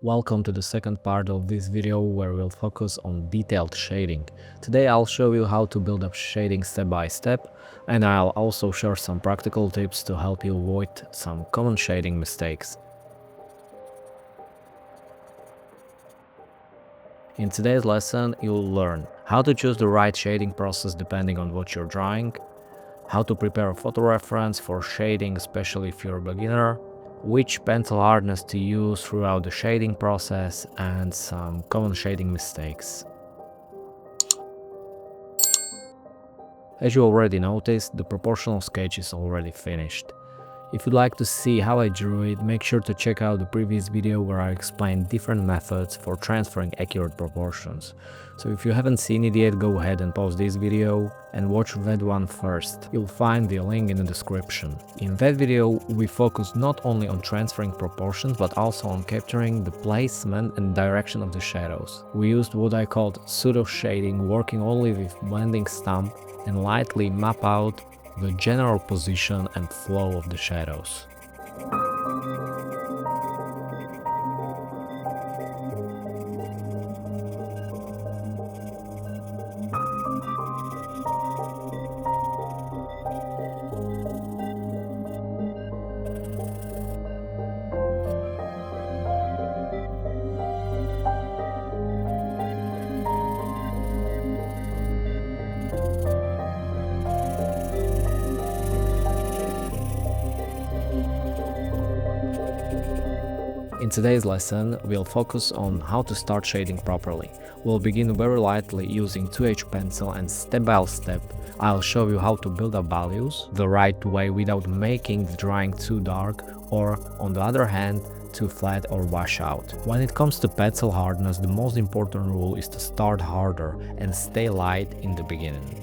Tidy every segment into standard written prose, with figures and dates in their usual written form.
Welcome to the second part of this video where we'll focus on detailed shading. Today I'll show you how to build up shading step by step, and I'll also share some practical tips to help you avoid some common shading mistakes. In today's lesson, you'll learn how to choose the right shading process depending on what you're drawing, how to prepare a photo reference for shading, especially if you're a beginner, which pencil hardness to use throughout the shading process, and some common shading mistakes. As you already noticed, the proportional sketch is already finished. If you'd like to see how I drew it, make sure to check out the previous video where I explained different methods for transferring accurate proportions. So if you haven't seen it yet, go ahead and pause this video and watch that one first. You'll find the link in the description. In that video, we focused not only on transferring proportions but also on capturing the placement and direction of the shadows. We used what I called pseudo shading, working only with blending stump and lightly map out the general position and flow of the shadows. In today's lesson, we'll focus on how to start shading properly. We'll begin very lightly using 2H pencil, and step by step I'll show you how to build up values the right way without making the drawing too dark or, on the other hand, too flat or wash out. When it comes to pencil hardness, the most important rule is to start harder and stay light in the beginning.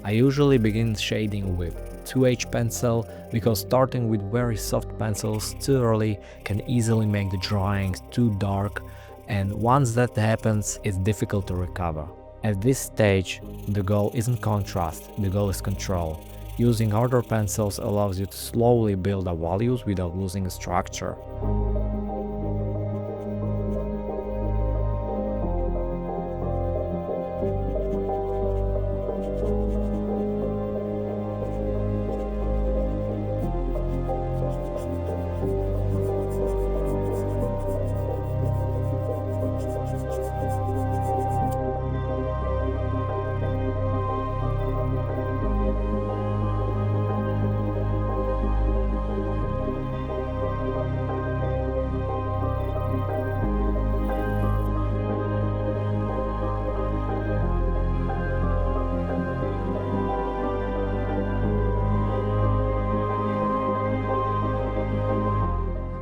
I usually begin shading with 2H pencil because starting with very soft pencils too early can easily make the drawings too dark, and once that happens, it's difficult to recover. At this stage, the goal isn't contrast, the goal is control. Using harder pencils allows you to slowly build up values without losing structure.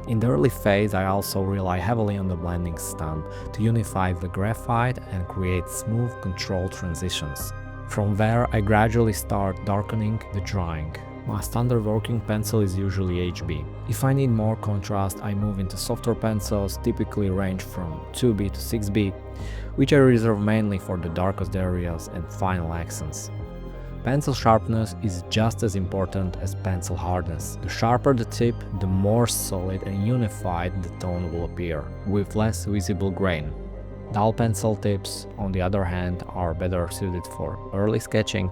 In the early phase, I also rely heavily on the blending stump to unify the graphite and create smooth, controlled transitions. From there, I gradually start darkening the drawing. My standard working pencil is usually HB. If I need more contrast, I move into softer pencils, typically range from 2B to 6B, which I reserve mainly for the darkest areas and final accents. Pencil sharpness is just as important as pencil hardness. The sharper the tip, the more solid and unified the tone will appear, with less visible grain. Dull pencil tips, on the other hand, are better suited for early sketching,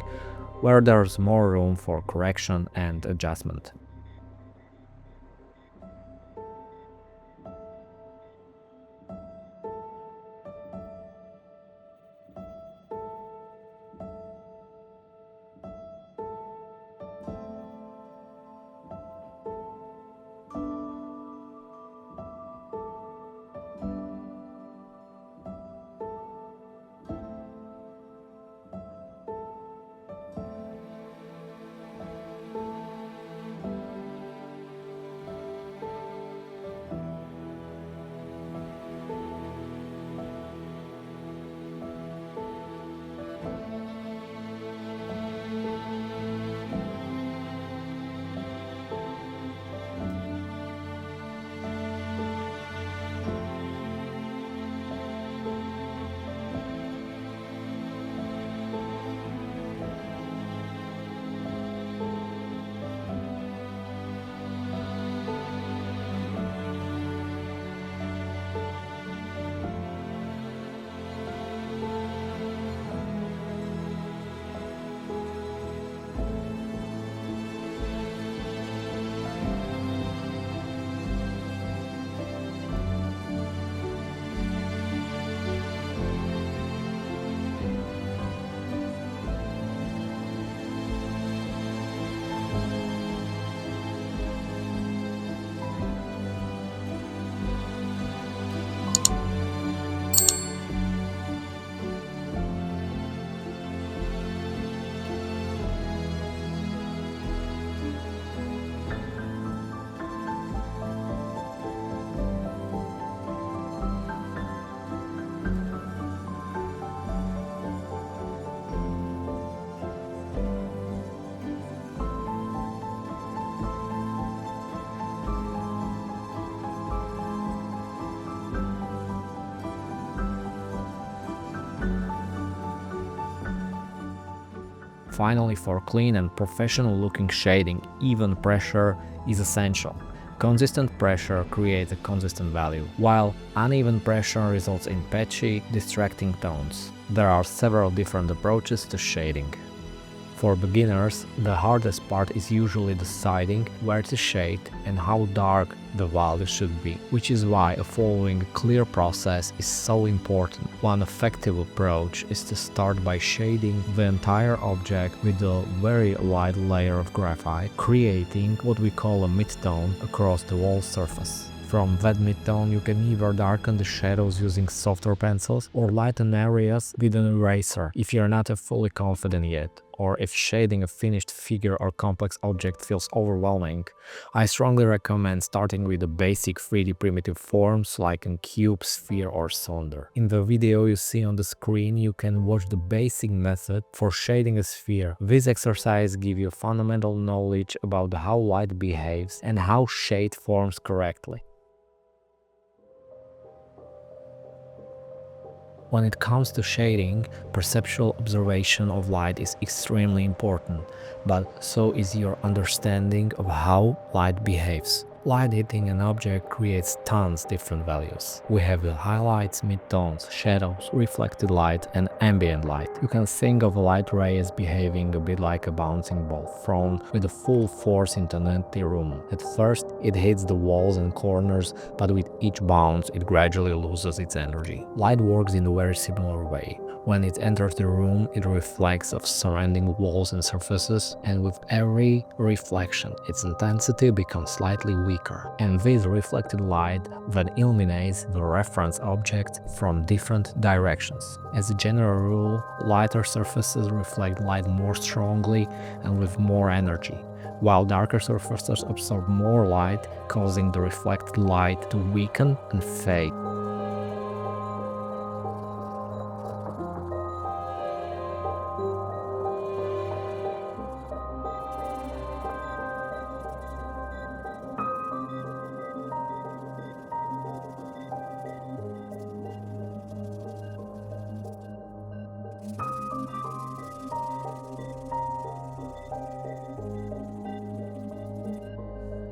where there's more room for correction and adjustment. Finally, for clean and professional looking shading, even pressure is essential. Consistent pressure creates a consistent value, while uneven pressure results in patchy, distracting tones. There are several different approaches to shading. For beginners, the hardest part is usually deciding where to shade and how dark the value should be, which is why following a clear process is so important. One effective approach is to start by shading the entire object with a very light layer of graphite, creating what we call a mid-tone across the whole surface. From that mid-tone, you can either darken the shadows using softer pencils or lighten areas with an eraser if you're not fully confident yet, or if shading a finished figure or complex object feels overwhelming. I strongly recommend starting with the basic 3D primitive forms like a cube, sphere or cylinder. In the video you see on the screen, you can watch the basic method for shading a sphere. This exercise gives you fundamental knowledge about how light behaves and how shade forms correctly. When it comes to shading, perceptual observation of light is extremely important, but so is your understanding of how light behaves. Light hitting an object creates tons of different values. We have the highlights, midtones, shadows, reflected light and ambient light. You can think of a light ray as behaving a bit like a bouncing ball thrown with a full force into an empty room. At first it hits the walls and corners, but with each bounce it gradually loses its energy. Light works in a very similar way. When it enters the room, it reflects off surrounding walls and surfaces, and with every reflection, its intensity becomes slightly weaker. And this reflected light then illuminates the reference object from different directions. As a general rule, lighter surfaces reflect light more strongly and with more energy, while darker surfaces absorb more light, causing the reflected light to weaken and fade.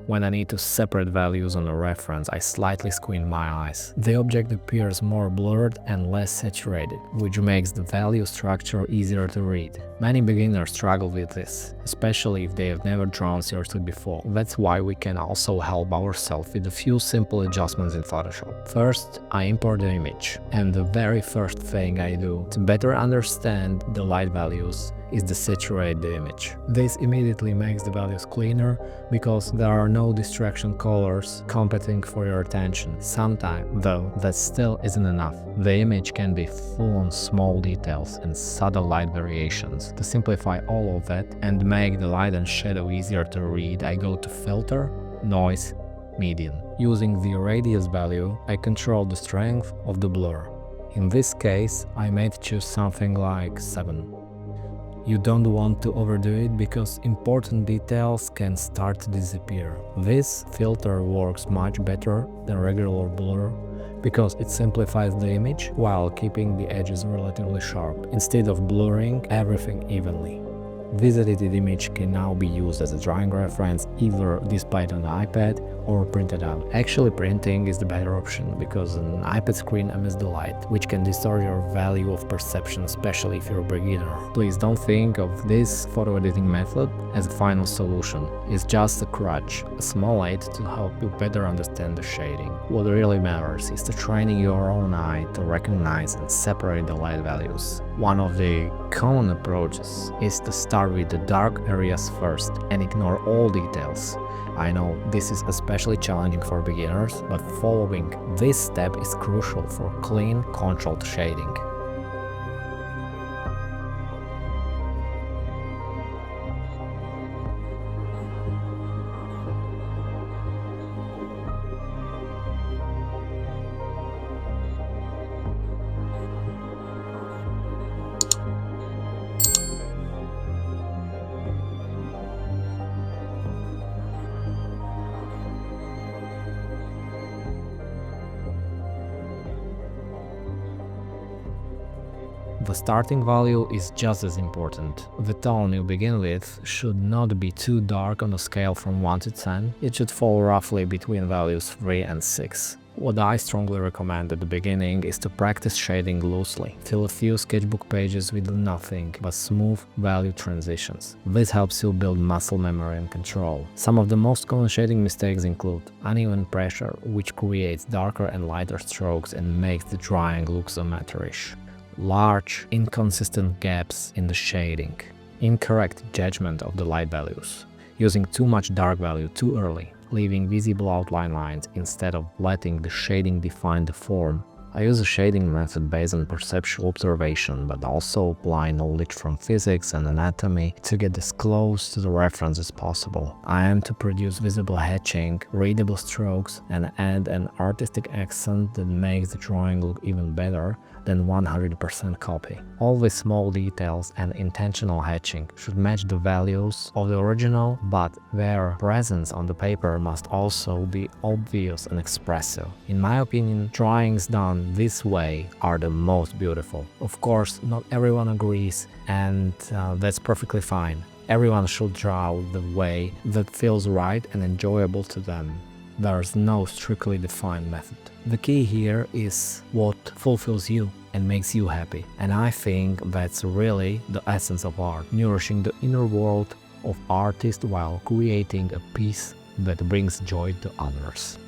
When I need to separate values on a reference, I slightly squint my eyes. The object appears more blurred and less saturated, which makes the value structure easier to read. Many beginners struggle with this, especially if they have never drawn seriously before. That's why we can also help ourselves with a few simple adjustments in Photoshop. First, I import the image, and the very first thing I do to better understand the light values is to saturate the image. This immediately makes the values cleaner because there are no distraction colors competing for your attention. Sometimes, though, that still isn't enough. The image can be full on small details and subtle light variations. To simplify all of that and make the light and shadow easier to read, I go to Filter, Noise, Median. Using the radius value, I control the strength of the blur. In this case, I might choose something like 7. You don't want to overdo it because important details can start to disappear. This filter works much better than regular blur because it simplifies the image while keeping the edges relatively sharp, instead of blurring everything evenly. This edited image can now be used as a drawing reference, either displayed on the iPad or printed out. Actually, printing is the better option because an iPad screen emits the light, which can distort your value of perception, especially if you're a beginner. Please don't think of this photo editing method as a final solution. It's just a crutch, a small aid to help you better understand the shading. What really matters is to training your own eye to recognize and separate the light values. One of the common approaches is to start with the dark areas first and ignore all details. I know this is especially challenging for beginners, but following this step is crucial for clean, controlled shading. The starting value is just as important. The tone you begin with should not be too dark on a scale from 1 to 10. It should fall roughly between values 3 and 6. What I strongly recommend at the beginning is to practice shading loosely. Fill a few sketchbook pages with nothing but smooth value transitions. This helps you build muscle memory and control. Some of the most common shading mistakes include uneven pressure, which creates darker and lighter strokes and makes the drawing look amateurish. Large, inconsistent gaps in the shading. Incorrect judgment of the light values. Using too much dark value too early. Leaving visible outline lines instead of letting the shading define the form. I use a shading method based on perceptual observation, but also apply knowledge from physics and anatomy to get as close to the reference as possible. I aim to produce visible hatching, readable strokes, and add an artistic accent that makes the drawing look even better than 100% copy. All these small details and intentional hatching should match the values of the original, but their presence on the paper must also be obvious and expressive. In my opinion, drawings done this way are the most beautiful. Of course, not everyone agrees, and that's perfectly fine. Everyone should draw the way that feels right and enjoyable to them. There's no strictly defined method. The key here is what fulfills you and makes you happy. And I think that's really the essence of art, nourishing the inner world of artists while creating a piece that brings joy to others.